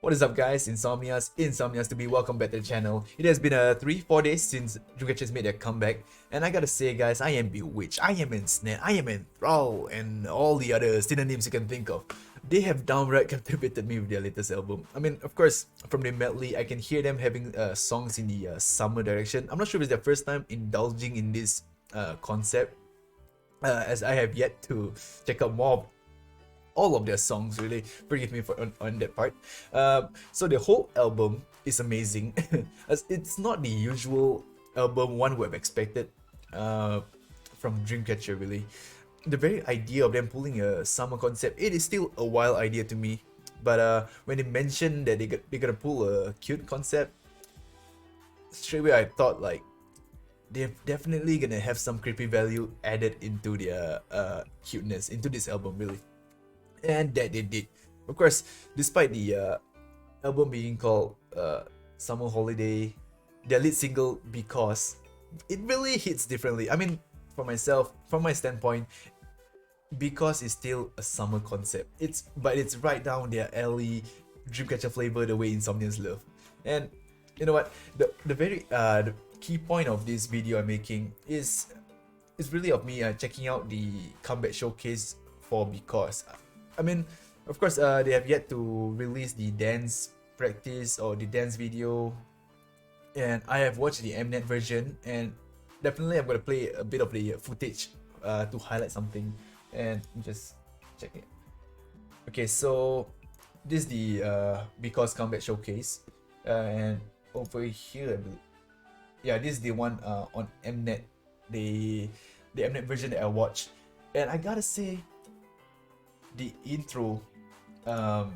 What is up, guys? Insomnias to be. Welcome back to the channel. It has been 3-4 days since Dreamcatcher made their comeback, and I gotta say, guys, I am bewitched, I am ensnared, I am enthralled, and all the other synonyms you can think of. They have downright captivated me with their latest album. I mean, of course, from the Medley, I can hear them having songs in the summer direction. I'm not sure if it's their first time indulging in this concept, as I have yet to check out more of all of their songs, really. Forgive me for on that part. So the whole album is amazing. As it's not the usual album one would have expected from Dreamcatcher, really. The very idea of them pulling a summer concept, it is still a wild idea to me. But when they mentioned that they're gonna pull a cute concept, straight away I thought like they're definitely gonna have some creepy value added into their cuteness into this album, really. And that they did. Of course, despite the album being called Summer Holiday, their lead single Because, it really hits differently. I mean, for myself, from my standpoint, Because is still a summer concept. But it's right down their alley, Dreamcatcher flavor, the way Insomnians love. And you know what? The key point of this video I'm making is really of me checking out the comeback showcase for Because. I mean, of course, they have yet to release the dance practice or the dance video, and I have watched the Mnet version, and definitely I'm gonna play a bit of the footage to highlight something, and just check it. Okay, so this is the Because comeback showcase, and over here, yeah, this is the one on Mnet, the Mnet version that I watched, and I gotta say, the intro of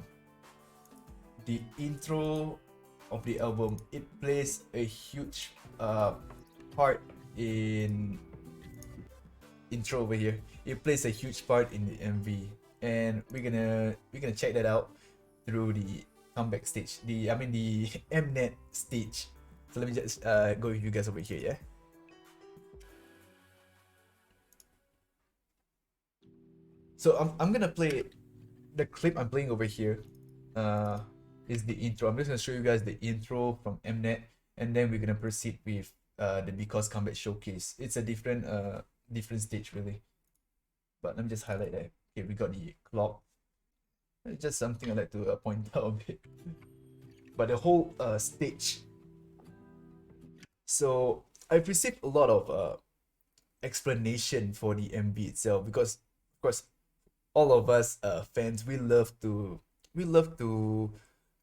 the album, it plays a huge part in intro over here. It plays a huge part in the MV, and we're gonna check that out through the comeback stage. The Mnet stage. So let me just go with you guys over here, yeah. So I'm gonna play the clip I'm playing over here. Is the intro. I'm just gonna show you guys the intro from Mnet, and then we're gonna proceed with the Because comeback showcase. It's a different stage, really. But let me just highlight that. Okay, we got the clock. It's just something I like to point out a bit. But the whole stage. So I've received a lot of explanation for the MV itself, because of course all of us fans, we love to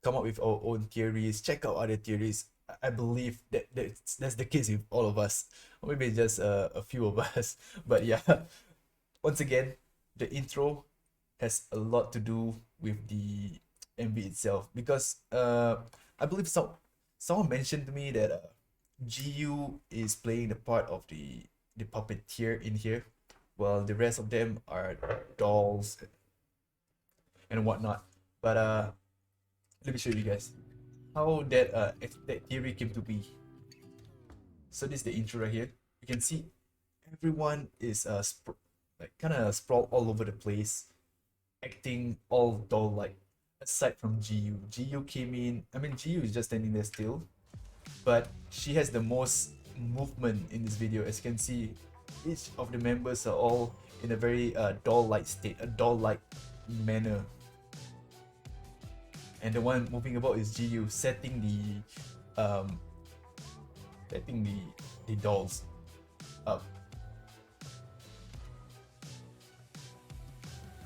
come up with our own theories, check out other theories. I believe that's the case with all of us, or maybe just a few of us. But yeah, once again, the intro has a lot to do with the MV itself, because I believe someone mentioned to me that GU is playing the part of the puppeteer in here, while the rest of them are dolls and whatnot. But let me show you guys how that theory came to be. So this is the intro right here. You can see everyone is like kind of sprawled all over the place, acting all doll-like, aside from GU. GU came in. I mean, GU is just standing there still, but she has the most movement in this video. As you can see, each of the members are all in a very doll-like state, a doll-like manner. And the one moving about is GU, setting the dolls up.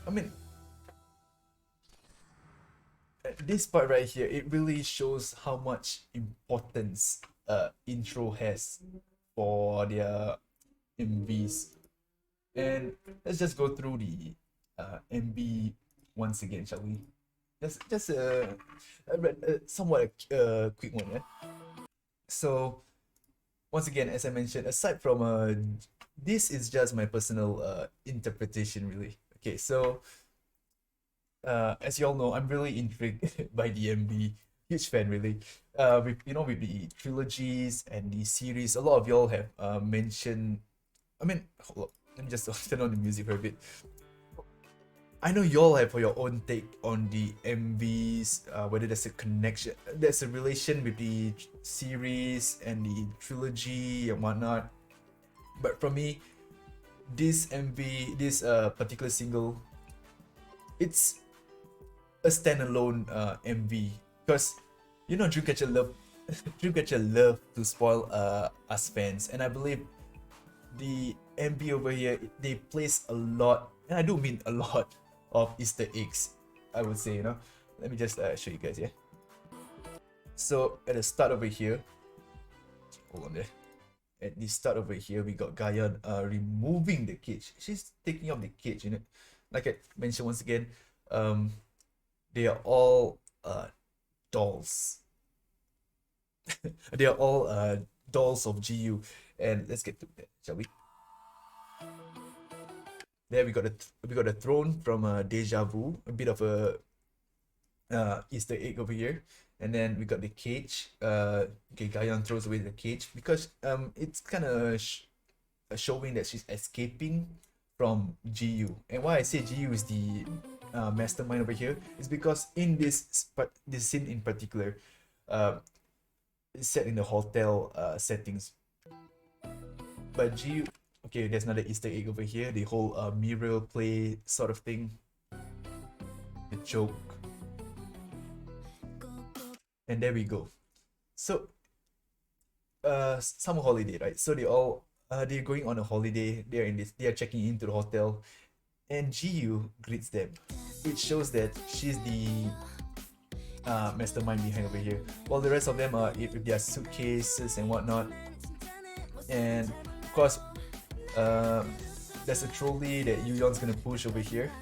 I mean, this part right here, it really shows how much importance intro has for their MVs. And let's just go through the MV once again, shall we? Just a somewhat quick one, yeah? So once again, as I mentioned, aside from this is just my personal interpretation, really. Okay, so as you all know, I'm really intrigued by the MV. Huge fan, really. With the trilogies and the series, a lot of y'all have mentioned. I mean, hold up. Let me just turn on the music for a bit. I know y'all have your own take on the MVs, whether there's a connection, there's a relation with the series and the trilogy and whatnot. But for me, this MV, this particular single, it's a standalone MV, because you know Dreamcatcher love Dreamcatcher love to spoil us fans, and I believe the MV over here, they place a lot, and I do mean a lot, of Easter eggs, I would say, you know. Let me just show you guys here. So at the start over here, hold on there. At the start over here, we got Gaia removing the cage. She's taking off the cage, you know. Like I mentioned once again, they are all dolls. They are all dolls of GU, and let's get to that, shall we? There we got the throne from Deja Vu, a bit of a Easter egg over here, and then we got the cage. Okay, Gaian throws away the cage because it's kind of showing that she's escaping from GU. And why I say GU is the mastermind over here is because in this scene in particular, it's set in the hotel settings, but GU. Okay, there's another Easter egg over here. The whole mirror play sort of thing. The joke. And there we go. So, summer holiday, right? So they're going on a holiday. They are checking into the hotel, and GU greets them. It shows that she's the mastermind behind over here, while the rest of them are with their suitcases and whatnot. And of course, there's a trolley that Yuyon's gonna push over here.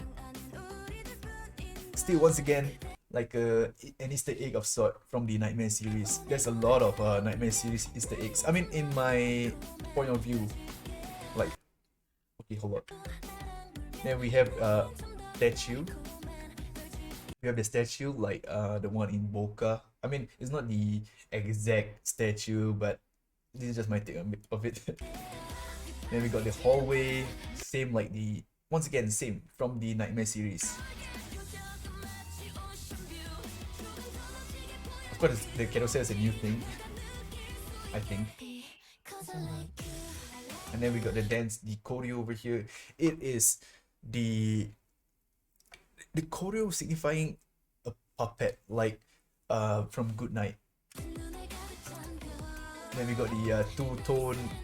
Still, once again, like an Easter egg of sort from the Nightmare series. There's a lot of Nightmare series Easter eggs. I mean, in my point of view, like, okay, hold on. Then we have statue. We have the statue like the one in Boca. I mean, it's not the exact statue, but this is just my take of it. Then we got the hallway, same like the, once again, same from the Nightmare series. Of course, the carousel is a new thing, I think. And then we got the dance, the choreo over here. It is the choreo signifying a puppet, like from Good Night. Then we got the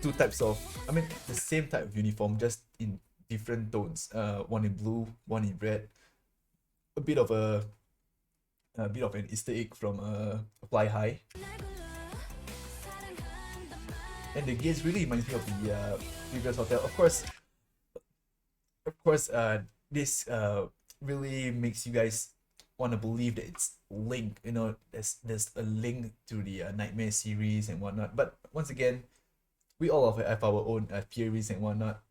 two types of, I mean, the same type of uniform, just in different tones. One in blue, one in red. A bit of an Easter egg from Fly High. And the gates really reminds me of the previous hotel. Of course, this really makes you guys want to believe that it's linked, you know, there's a link to the Nightmare series and whatnot. But once again, we all have our own theories and whatnot.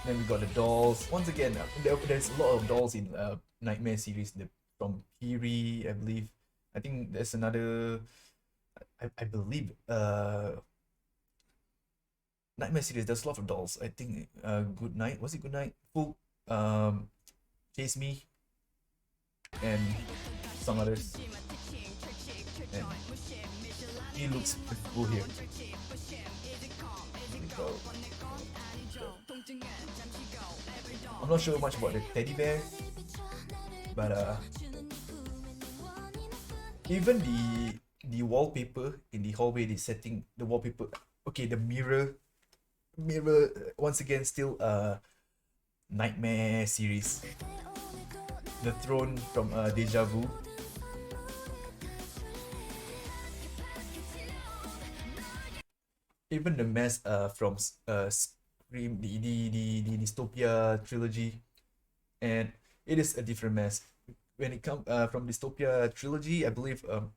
Then we got the dolls. Once again, there's a lot of dolls in Nightmare series. From Kiri, I believe. I think there's another. I believe Nightmare series. There's a lot of dolls. I think Good Night, was it Good Night? Full Chase Me, and some others. And he looks beautiful here. I'm not sure much about the teddy bear, but even the wallpaper in the hallway, the setting, the wallpaper. Okay, the mirror once again still Nightmare series. The throne from Deja Vu. Even the mess from Scream, the Dystopia trilogy, and it is a different mess. When it comes from Dystopia trilogy, I believe only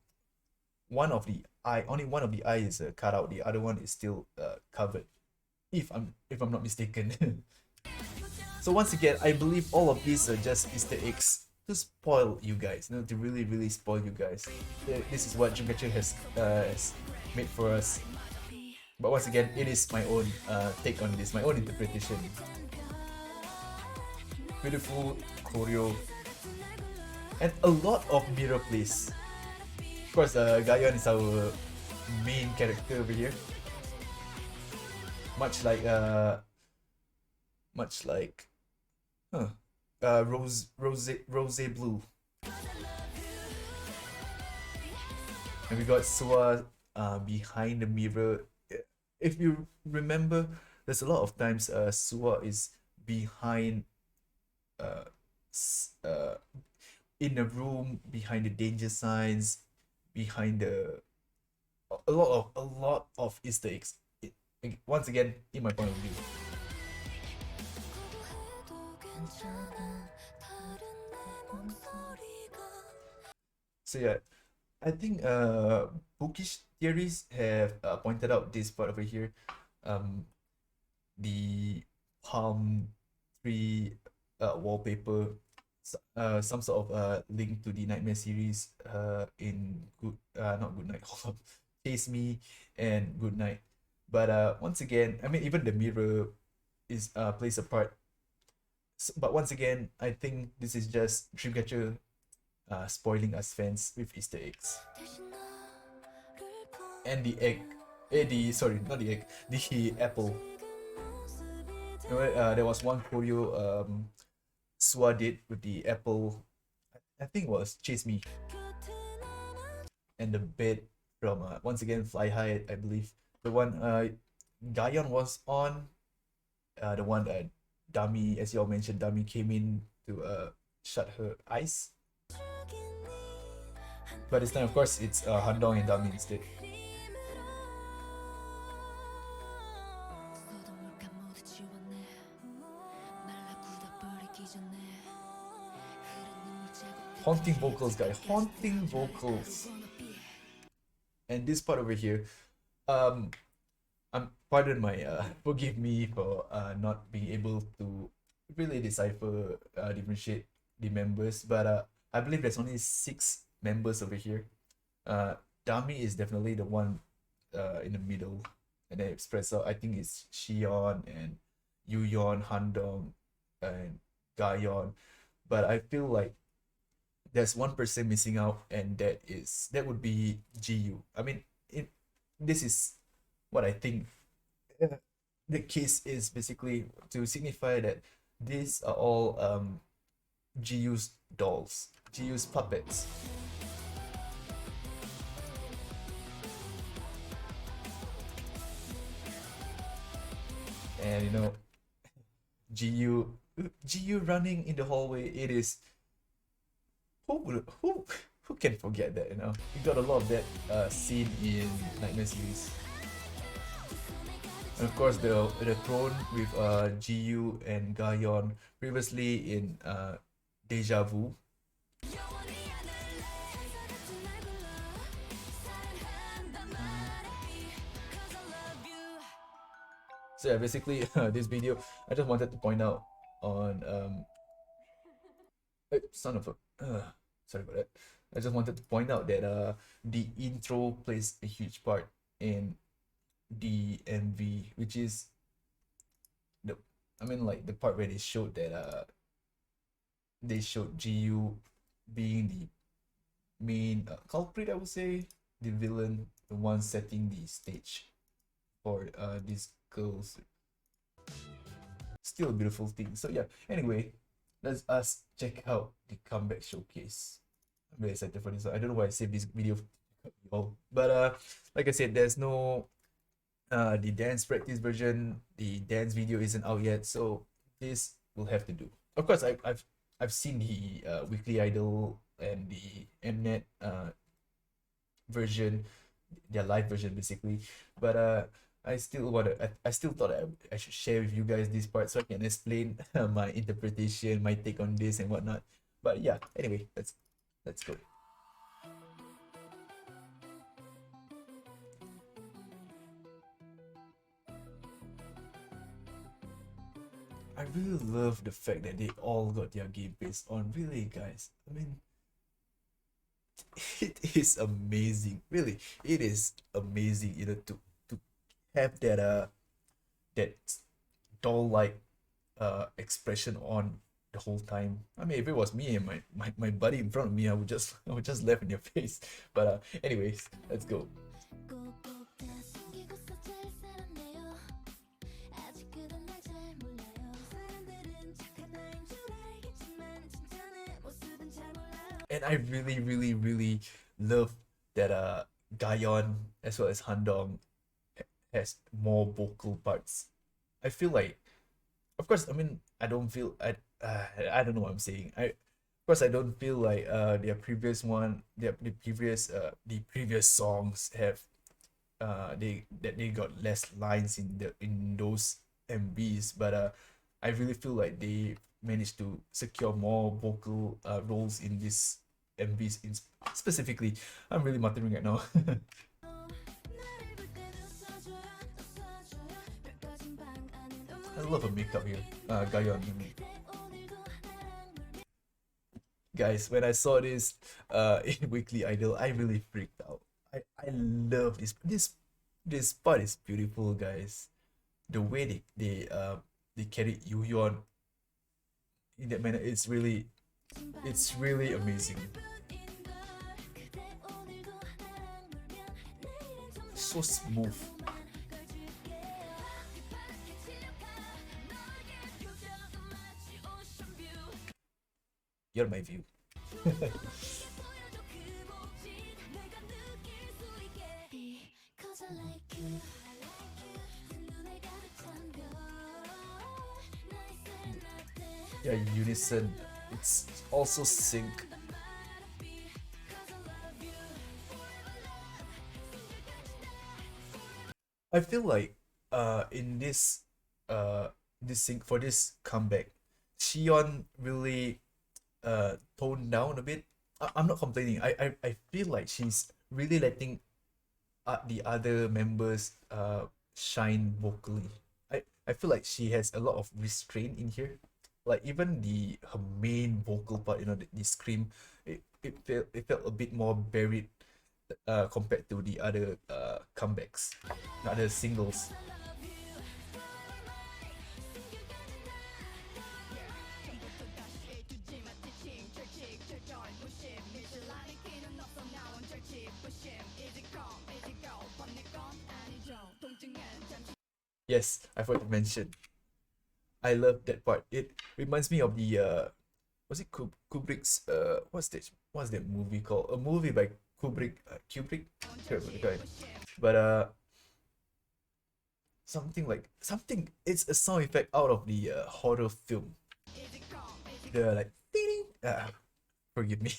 one of the eye is cut out. The other one is still covered, if I'm not mistaken. So once again, I believe all of these are just Easter eggs to spoil you guys, you know, to really spoil you guys. This is what Dreamcatcher has made for us. But once again, it is my own take on this, my own interpretation. Beautiful choreo and a lot of mirror plays. Of course, Gayon is our main character over here. Much like Rose Blue. And we got Sua behind the mirror. If you remember, there's a lot of times Sua is behind uh, in a room, behind the danger signs, behind the a lot of Easter eggs. Once again, in my point of view. So yeah, I think bookish theories have pointed out this part over here. The palm tree wallpaper, some sort of link to the Nightmare series in not Good Night, hold up, Chase Me and Good Night. But once again, I mean, even the mirror is plays a part. But once again, I think this is just Dreamcatcher spoiling us fans with Easter eggs. And the egg, sorry, not the egg, the apple. You know, there was one choreo Swa did with the apple. I think it was Chase Me. And the bed from once again Fly High, I believe. The one Gayon was on. The one that Dami, as y'all mentioned, Dami came in to shut her eyes. But this time, of course, it's Handong and Dami instead. Haunting vocals, guys. Haunting vocals. And this part over here, pardon my forgive me for not being able to really decipher differentiate the members, but I believe there's only 6 members over here. Dami is definitely the one in the middle, and then Espresso, I think it's Shion and Yuyon, Handong, and Gayon. But I feel like there's one person missing out, and that would be GU. I mean, this is what I think the case is, basically to signify that these are all GU's dolls, GU's puppets. And you know, GU running in the hallway, it is who can forget that, you know? We got a lot of that scene in Nightmare series. And of course the throne with GU and Gayon previously in Deja Vu. So yeah, basically this video I just wanted to point out on son of a sorry about that. I just wanted to point out that the intro plays a huge part in the MV, which is like the part where they showed that they showed GU being the main culprit, I would say, the villain, the one setting the stage for these girls. Still a beautiful thing. So yeah, anyway, let's us check out the comeback showcase. I'm very excited for this. I don't know why I saved this video for y'all, but like I said, there's no the dance practice version. The dance video isn't out yet, so this will have to do. Of course, I've seen the Weekly Idol and the Mnet version, their live version basically, but I still thought I should share with you guys this part so I can explain my interpretation, my take on this and whatnot. But yeah, anyway, let's go. I really love the fact that they all got their gameplays on. Really, guys. I mean, it is amazing. Really, it is amazing. You know, to have that doll-like expression on the whole time. I mean, if it was me and my buddy in front of me, I would just laugh in your face. But anyways, let's go. And I really, really, really love that Gayon as well as Handong has more vocal parts. I feel like, of course, I mean, I don't know what I'm saying. Of course, I don't feel like the previous songs have they got less lines in those MVs, but I really feel like they managed to secure more vocal roles in this MVs in specifically. I'm really muttering right now. I love her makeup here. Gayon. Guys, when I saw this in Weekly Idol, I really freaked out. I love this part is beautiful, guys. The way they carried Yuyeon in that manner, it's really amazing. So smooth. You're my view. Yeah, unison. It's also sync. I feel like in this sync for this comeback, Shion really toned down a bit. I'm not complaining. I feel like she's really letting the other members shine vocally. I feel like she has a lot of restraint in here. Like even her main vocal part, the scream, it felt a bit more buried compared to the other comebacks, the other singles. Yes, I forgot to mention. I love that part. It reminds me of the was it Kubrick's what's that movie called? A movie by Kubrick. Can't remember the guy. But something. It's a sound effect out of the horror film. The like ding, forgive me.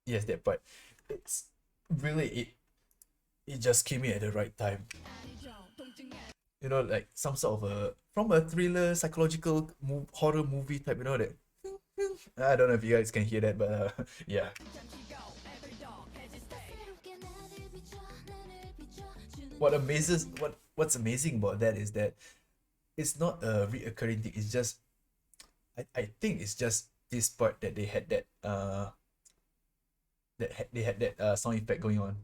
Yes, that part. It's really it just came in at the right time. Like some sort of from a thriller psychological horror movie type, that I don't know if you guys can hear that, but yeah. What's amazing about that is that it's not a reoccurring thing. It's just I think it's just this part that they had that sound effect going on.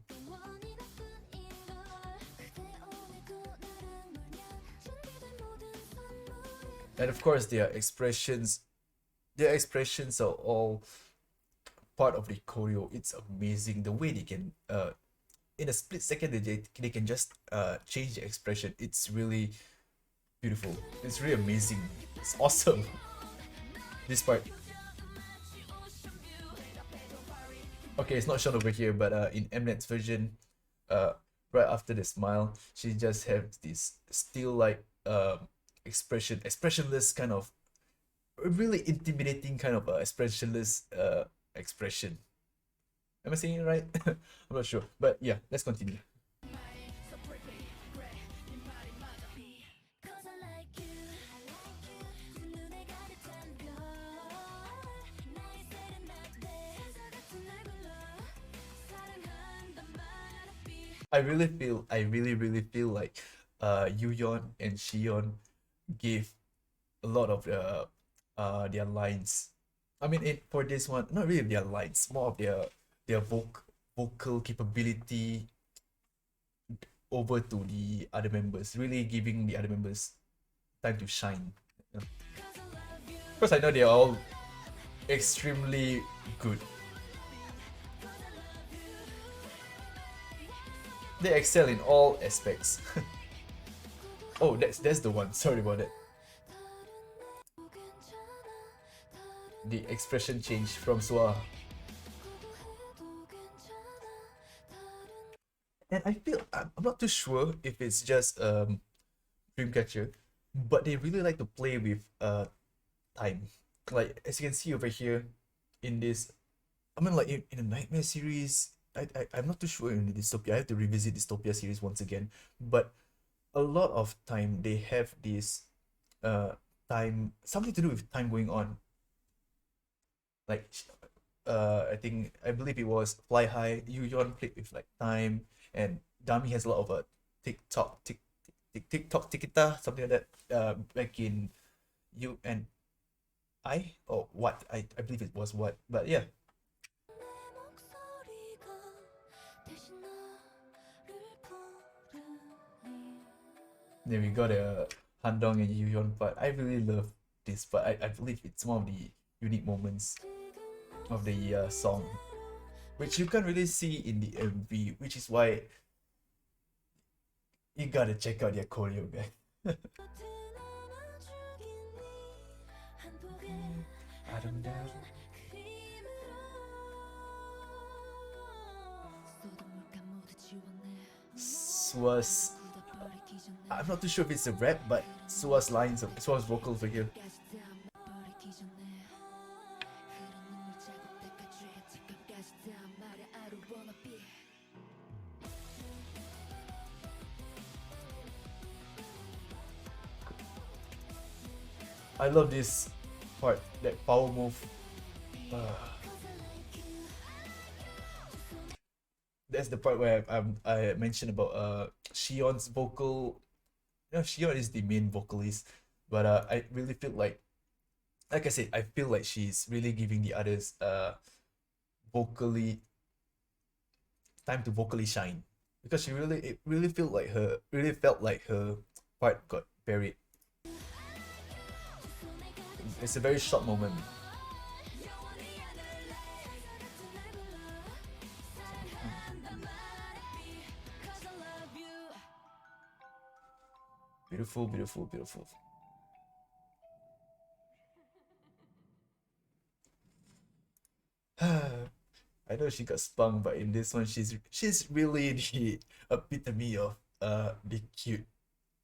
And of course their expressions are all part of the choreo. It's amazing the way they can in a split second they can just change the expression. It's really beautiful. It's really amazing. It's awesome. This part. Okay, it's not shown over here, but in Mnet's version, right after the smile, she just has this still like expressionless kind of really intimidating kind of expressionless expression. Am I saying it right? I'm not sure, but yeah, let's continue. I really feel like Yuyeon and Shion gave a lot of their lines. I mean, for this one, not really their lines, more of their vocal capability. over to the other members, really giving the other members time to shine. Of course, I know they're all extremely good. They excel in all aspects. Oh, that's the one. Sorry about that. The expression change from Sua. And I feel I'm not too sure if it's just Dreamcatcher, but they really like to play with time. Like as you can see over here in this, I mean like in a Nightmare series, I'm not too sure in the Dystopia. I have to revisit Dystopia series once again, but a lot of time they have this time, something to do with time going on. Like I believe it was Fly High. Yuyon played with like time, and Dami has a lot of a TikTok tikita, something like that. Back in you and I, or what, I believe it was what, but yeah. Then we got a Handong and Yuyon part. I really love this, but I believe it's one of the unique moments of the song, which you can't really see in the MV, which is why you gotta check out their choreo, guys. I don't know. Sua's, I'm not too sure if it's a rap, but Sua's lines, Sua's vocals are here. I love this part, that power move. That's the part where I mentioned about Shion's vocal. You know, Shion is the main vocalist, but I really feel like I said, I feel like she's really giving the others vocally time to vocally shine, because it really felt like her part got buried. It's a very short moment. Beautiful, beautiful, beautiful. I know she got spun, but in this one, she's really the epitome of the cute,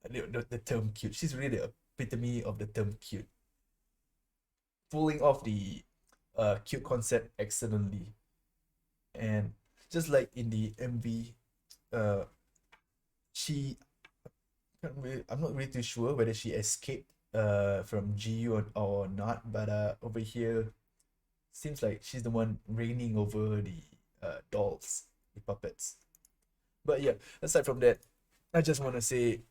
the term cute. She's really the epitome of the term cute, pulling off the cute concept excellently. And just like in the MV, she I'm not really too sure whether she escaped from GU or not, but over here seems like she's the one reigning over the dolls, the puppets. But yeah, aside from that, I just want to say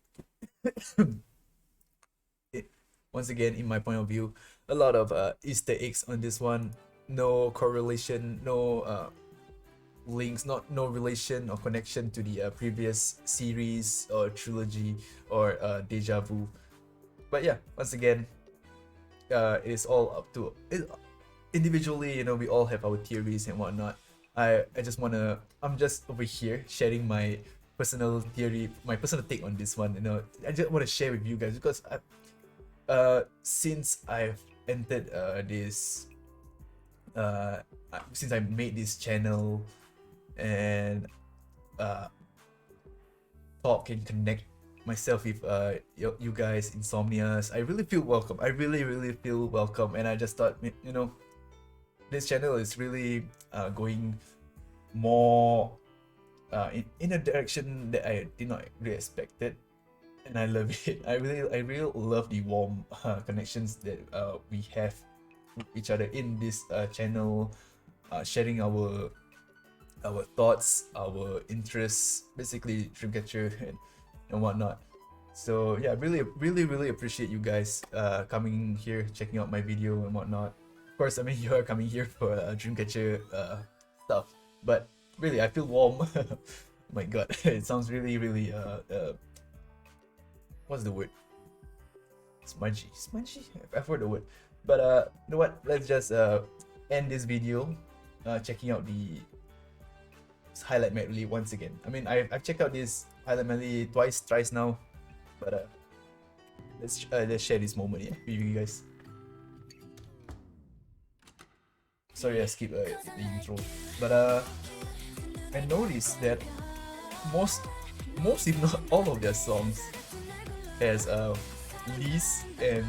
once again, in my point of view, a lot of Easter eggs on this one. No correlation, no links, no relation or connection to the previous series or trilogy or deja vu. But yeah, once again, it is all up to it, individually. You know, we all have our theories and whatnot. I'm just over here sharing my personal theory, my personal take on this one. You know, I just want to share with you guys because since I've entered this since I made this channel and talk and connect myself with you guys, insomnias, I really feel welcome. I really feel welcome, and I just thought, you know, this channel is really going more in a direction that I did not really expect it, and I love it. I really love the warm connections that we have with each other in this channel, sharing our thoughts, our interests, basically Dreamcatcher and whatnot. So yeah, really appreciate you guys coming here, checking out my video and whatnot. Of course, I mean, you are coming here for Dreamcatcher stuff, but really I feel warm My god, it sounds really what's the word? Smudgy. I've heard the word. But you know what? Let's just end this video checking out the highlight medley once again. I mean, I've checked out this highlight medley thrice now, but let's share this moment here with you guys. Sorry, I skipped the intro, but I noticed that most if not all of their songs has Lees and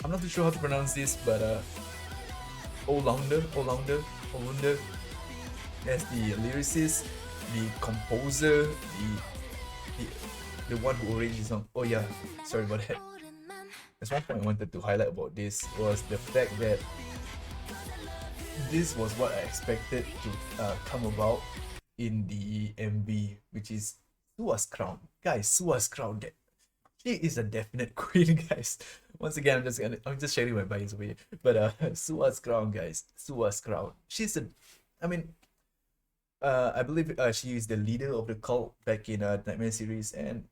I'm not too sure how to pronounce this, but Olander as the lyricist, the composer, the one who arranged the song. Oh yeah, sorry about that. There's one point I wanted to highlight about this was the fact that this was what I expected to come about in the MV, which is Sua's crown. Guys, Sua's crown. She is a definite queen, guys. Once again, I'm just sharing my bias over here. But Sua's crown, guys. Sua's crown. She's a, I mean, I believe she is the leader of the cult back in Nightmare series, and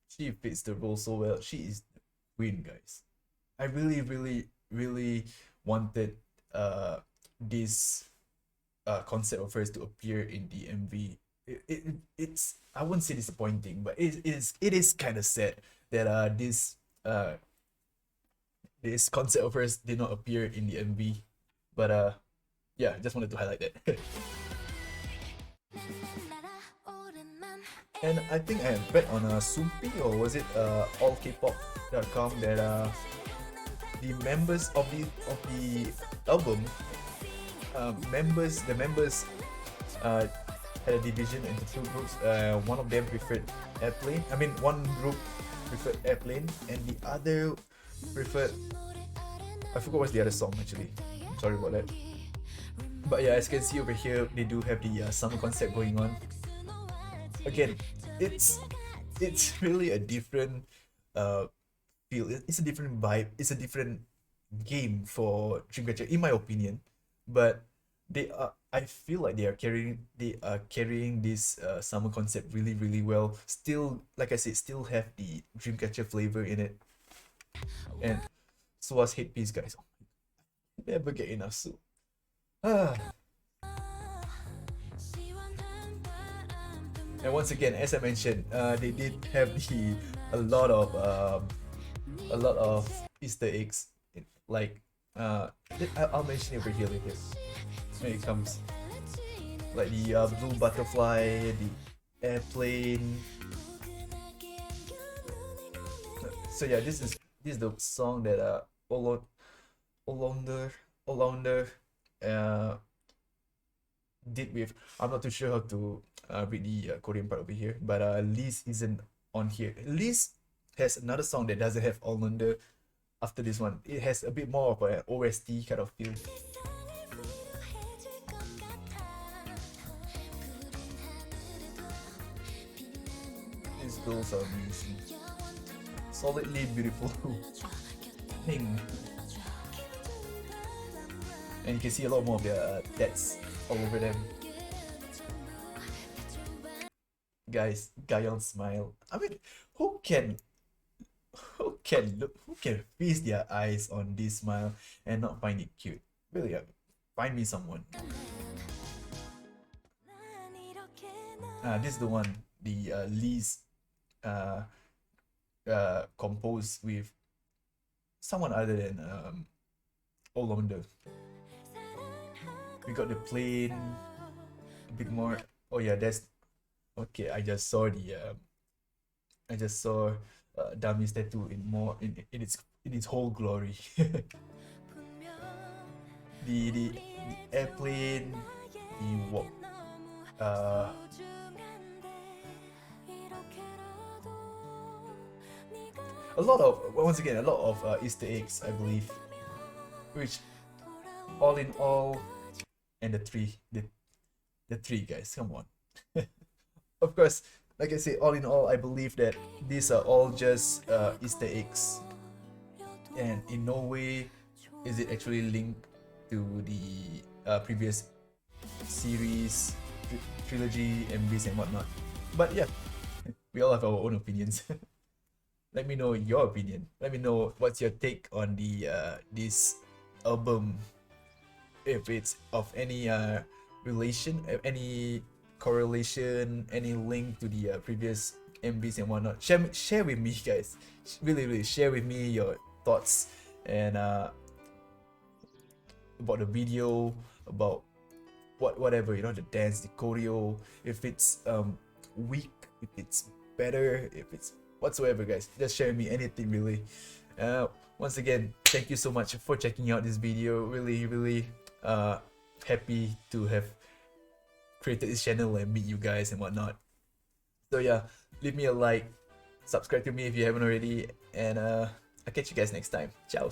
she fits the role so well. She is the queen, guys. I really wanted this concept of hers to appear in the MV. It's I wouldn't say disappointing, but it is kind of sad that this concept of hers did not appear in the MV. But yeah, just wanted to highlight that. And I think I read on Soompi, or was it allkpop.com, that the members of the album, the members had a division into two groups. One of them preferred airplane. I mean, one group preferred airplane, and the other preferred, I forgot what's the other song actually. I'm sorry about that. But yeah, as you can see over here, they do have the summer concept going on. Again, it's really a different feel. It's a different vibe. It's a different game for Dreamcatcher, in my opinion. But I feel like they are carrying this summer concept really well. Still, like I said, still have the Dreamcatcher flavor in it. And Sua's headpiece, guys. Never get enough Su. And once again, as I mentioned, they did have a lot of Easter eggs. Like I'll mention it over here later when it comes. Like the blue butterfly, the airplane. So yeah, this is the song that Olander did with. I'm not too sure how to read the Korean part over here, but Lee's isn't on here. Lee's has another song that doesn't have Olander after this one. It has a bit more of an OST kind of feel. These girls are amazing. Solidly beautiful. Thing. And you can see a lot more of their tats all over them. Guys, Gayeon smile. I mean, who can feast their eyes on this smile and not find it cute? Really, find me someone. This is the one, the Lee's composed with someone other than Olander. We got the plane, a bit more. Oh yeah, that's okay. I just saw Dami's tattoo in its whole glory. the airplane, the walk, a lot of Easter eggs, I believe, which all in all, and the three guys, come on. Of course, like I say, all in all, I believe that these are all just Easter eggs, and in no way is it actually linked to the previous series trilogy MVs and whatnot. But yeah, we all have our own opinions. Let me know your opinion. Let me know what's your take on the this album, if it's of any relation, any correlation, any link to the previous MVs and whatnot. Share with me, guys. Really share with me your thoughts and about the video, about whatever, you know, the dance, the choreo, if it's weak, if it's better, if it's whatsoever, guys. Just share me anything, really. Once again, thank you so much for checking out this video. Really happy to have created this channel and meet you guys and whatnot. So yeah, leave me a like, subscribe to me if you haven't already, and I'll catch you guys next time. Ciao.